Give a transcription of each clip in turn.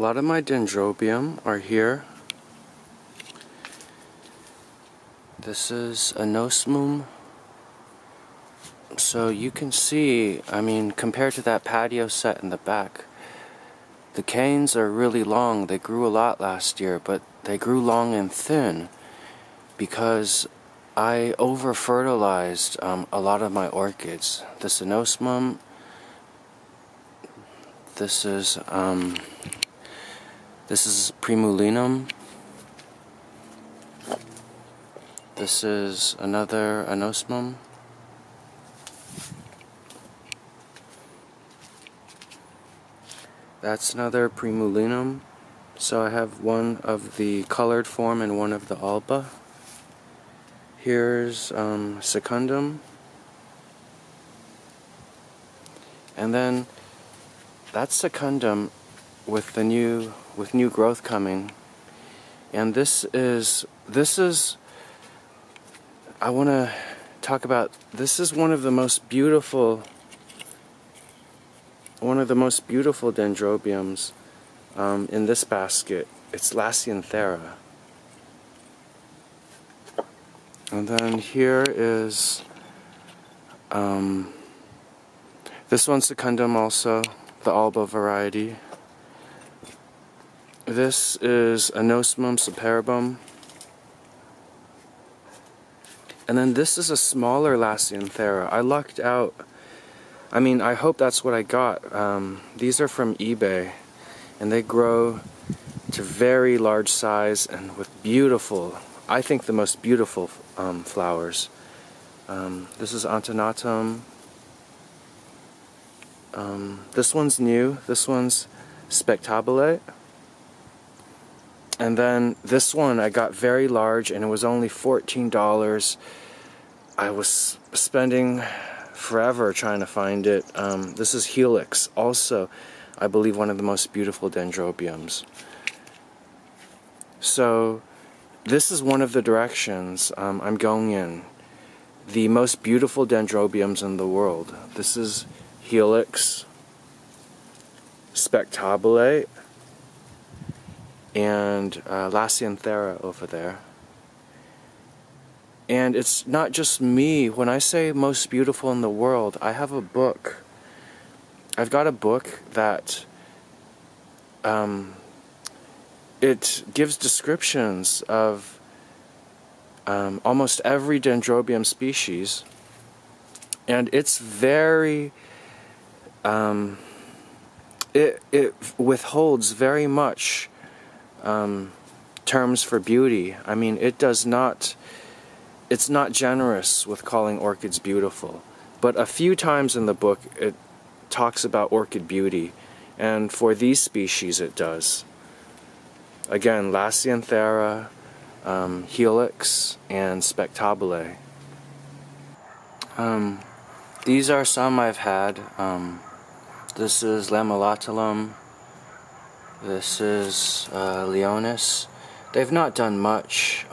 lot of my dendrobium are here. This is a nosmum. So you can see, I mean, compared to that patio set in the back, the canes are really long. They grew a lot last year, but they grew long and thin because I over-fertilized a lot of my orchids. This anosmum, this is primulinum. This is another anosmum. That's another primulinum. So I have one of the colored form and one of the alba. Here's secundum. And then that's secundum with new growth coming. And this is I want to talk about, this is one of the most beautiful dendrobiums in this basket. It's lasianthera. And then here is this one's secundum also, the alba variety. This is anosmum superbum. And then this is a smaller lasianthera. I lucked out. I mean, I hope that's what I got. These are from eBay, and they grow to very large size and with beautiful, I think the most beautiful flowers. This is catenatum. This one's new. This one's spectabile. And then this one I got very large, and it was only $14. I was spending forever trying to find it. This is helix, also I believe one of the most beautiful dendrobiums. So this is one of the directions I'm going in. The most beautiful dendrobiums in the world. This is helix, spectabile, and lasianthera over there. And it's not just me. When I say most beautiful in the world, I have a book. I've got a book that it gives descriptions of almost every dendrobium species, and it's very it withholds very much terms for beauty. I mean, it's not generous with calling orchids beautiful, but a few times in the book it talks about orchid beauty, and for these species it does. Again, lasianthera, helix, and spectabile. These are some I've had. This is lamellatelum. This is Leonis. They've not done much.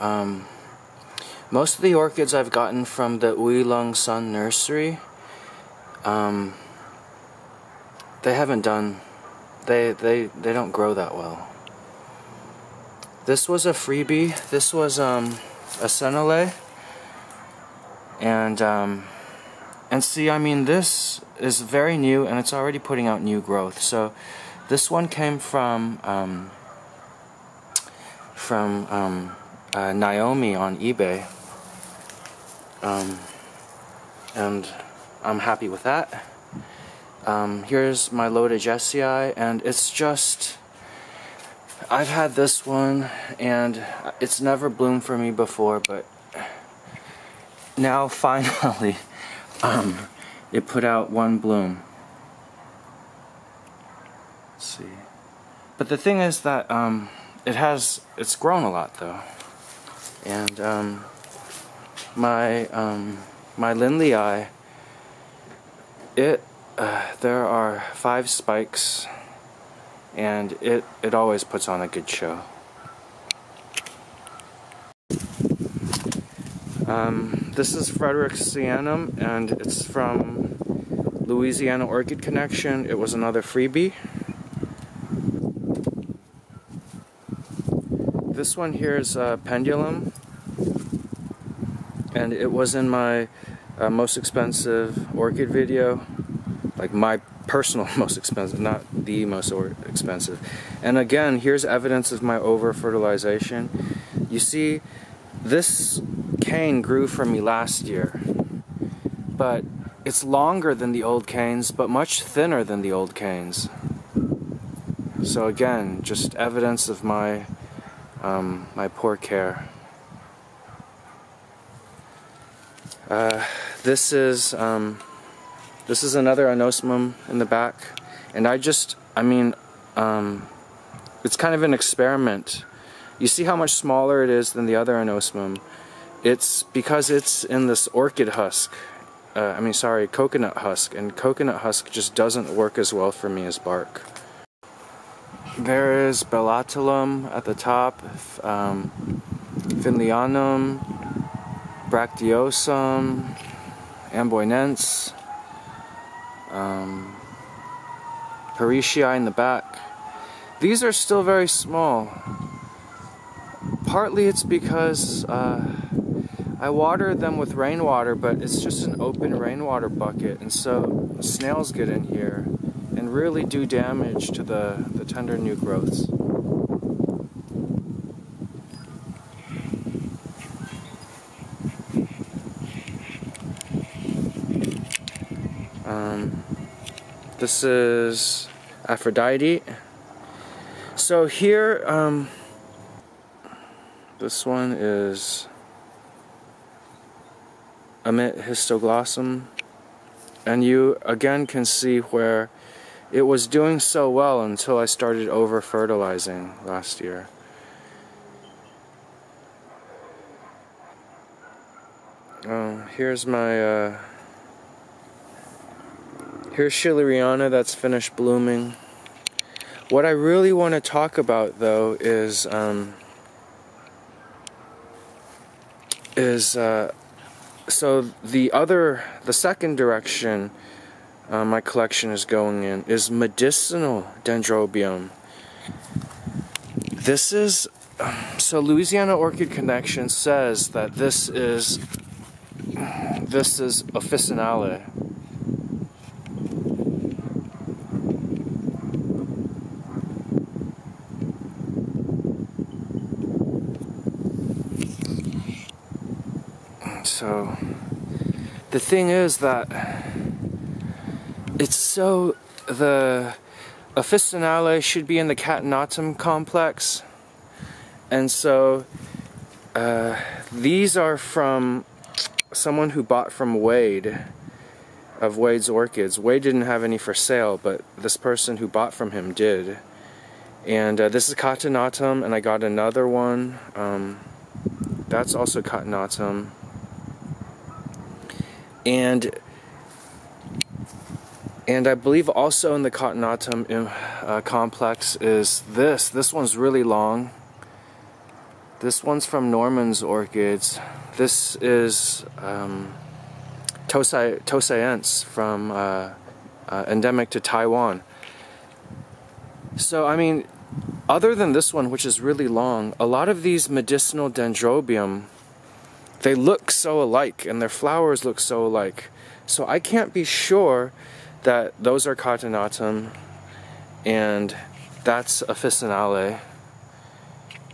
Most of the orchids I've gotten from the Lioulin Sun Nursery, they haven't done, they don't grow that well. This was a freebie. This was a senile, and see, I mean, this is very new and it's already putting out new growth. So this one came from Naomi on eBay. And I'm happy with that. Here's my loaded Jessii, and it's just, I've had this one and it's never bloomed for me before, but now finally it put out one bloom. Let's see. But the thing is that it's grown a lot though. And my Linlei, there are 5 spikes, and it always puts on a good show. This is Frederixianum, and it's from Louisiana Orchid Connection. It was another freebie. This one here is Pendulum, and it was in my most expensive orchid video, like my personal most expensive, not the most expensive. And again, here's evidence of my over-fertilization. You see, this cane grew from me last year, but it's longer than the old canes, but much thinner than the old canes. So again, just evidence of my my poor care. This is another anosmum in the back, and it's kind of an experiment. You see how much smaller it is than the other anosmum? It's because it's in this orchid husk. Coconut husk, and coconut husk just doesn't work as well for me as bark. There is Bellatilum at the top, Finlianum, Bracteosum, Amboinense, Hericii in the back. These are still very small. Partly it's because I watered them with rainwater, but it's just an open rainwater bucket, and so snails get in here and really do damage to the tender new growths. This is Aphrodite. So here, this one is Amit histoglossum, and you again can see where it was doing so well until I started over-fertilizing last year. Here's my here's Schilleriana that's finished blooming. What I really want to talk about though is so the second direction my collection is going in is Medicinal Dendrobium. This is so Louisiana Orchid Connection says that this is officinale. So the thing is that the officinale should be in the catenatum complex, and so these are from someone who bought from Wade of Wade's Orchids. Wade didn't have any for sale, but this person who bought from him did. And this is catenatum, and I got another one. That's also catenatum. And I believe also in the catenatum complex is this. This one's really long. This one's from Norman's Orchids. This is tosaense from endemic to Taiwan. So I mean, other than this one, which is really long, a lot of these Medicinal Dendrobium, they look so alike, and their flowers look so alike. So I can't be sure that those are catenatum and that's officinale.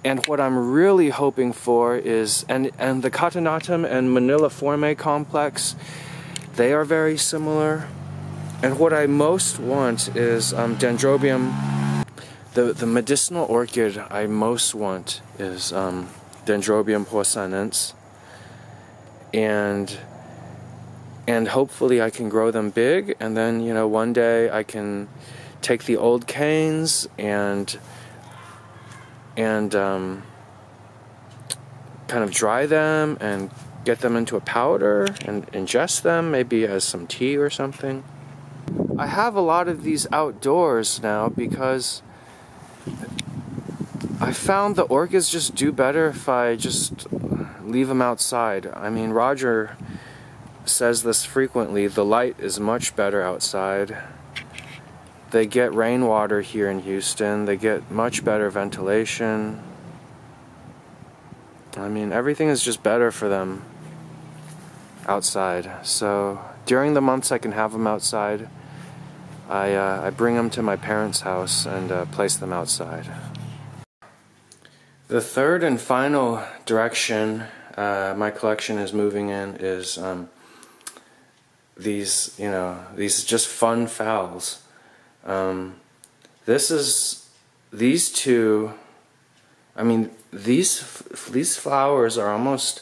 And what I'm really hoping for is, and the catenatum and maniliforme complex, they are very similar. And what I most want is Dendrobium. The medicinal orchid I most want is Dendrobium huoshanense. And hopefully I can grow them big, and then, you know, one day I can take the old canes and kind of dry them and get them into a powder and ingest them, maybe as some tea or something. I have a lot of these outdoors now because I found the orchids just do better if I just leave them outside. I mean, Roger says this frequently, the light is much better outside. They get rainwater here in Houston, they get much better ventilation. I mean, everything is just better for them outside. So during the months I can have them outside, I bring them to my parents' house and place them outside. The third and final direction my collection is moving in is these just fun phals. These two. I mean, these flowers are almost.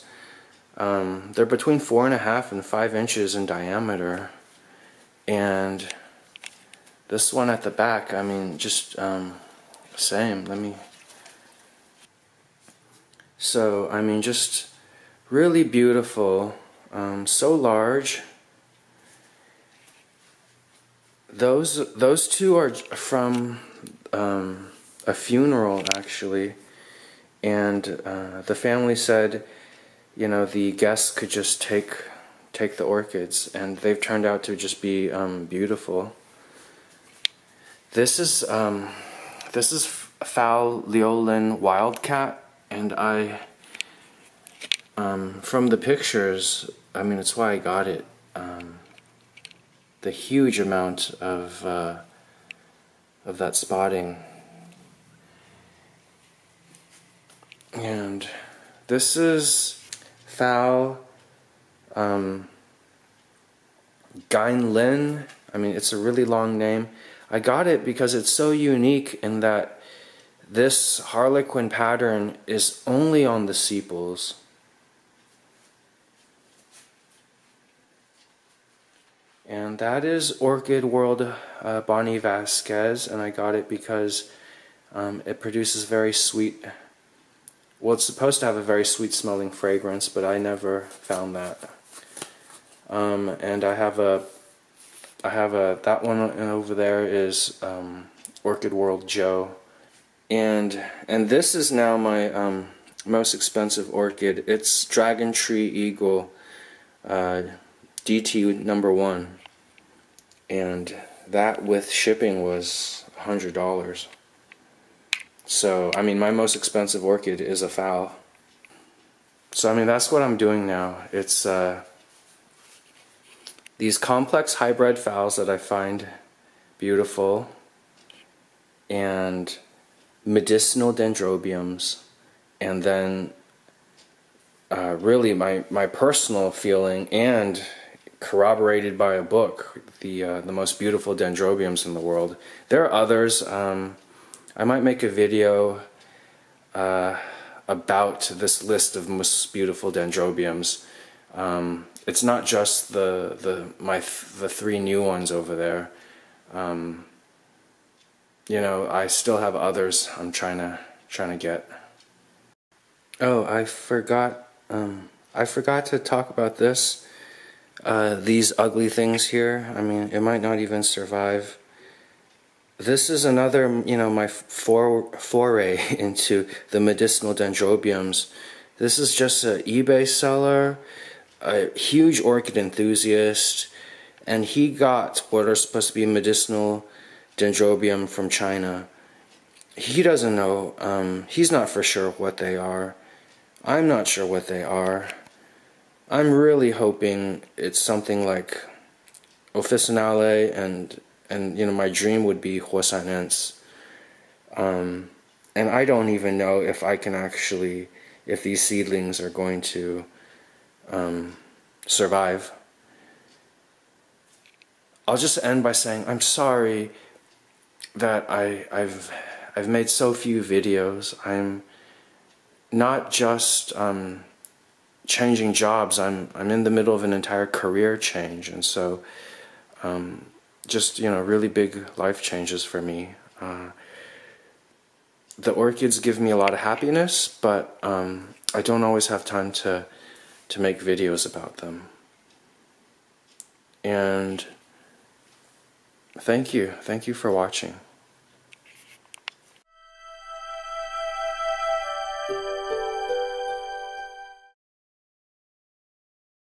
They're between 4.5 and 5 inches in diameter, and this one at the back. I mean, just same. Let me. So I mean, just really beautiful. So large. Those two are from a funeral, actually, and the family said, you know, the guests could just take the orchids, and they've turned out to just be beautiful. This is Lioulin Wild Cat, and from the pictures, I mean, it's why I got it. The huge amount of that spotting, and this is Gan Lin. I mean, it's a really long name. I got it because it's so unique in that this harlequin pattern is only on the sepals. And that is Orchid World Bonnie Vasquez, and I got it because it produces very sweet. Well, it's supposed to have a very sweet smelling fragrance, but I never found that. And I have that one over there is Orchid World Joe, and this is now my most expensive orchid. It's Dragon Tree Eagle DT #1, and that with shipping was $100. So I mean, my most expensive orchid is a phal. So I mean, that's what I'm doing now. It's these complex hybrid phals that I find beautiful, and medicinal dendrobiums, and then really my personal feeling, and corroborated by a book, the most beautiful dendrobiums in the world. There are others. I might make a video about this list of most beautiful dendrobiums. It's not just the 3 new ones over there. You know, I still have others I'm trying to get. Oh, I forgot to talk about this. These ugly things here. I mean, it might not even survive. This is another, you know, my foray into the medicinal dendrobiums. This is just an eBay seller, a huge orchid enthusiast, and he got what are supposed to be medicinal dendrobium from China. He doesn't know. He's not for sure what they are. I'm not sure what they are. I'm really hoping it's something like officinale, and you know, my dream would be huoshanense. And I don't even know if I can actually, if these seedlings are going to survive. I'll just end by saying I'm sorry that I've made so few videos. I'm not just changing jobs. I'm in the middle of an entire career change, and so just, you know, really big life changes for me. The orchids give me a lot of happiness, but I don't always have time to make videos about them. And thank you for watching.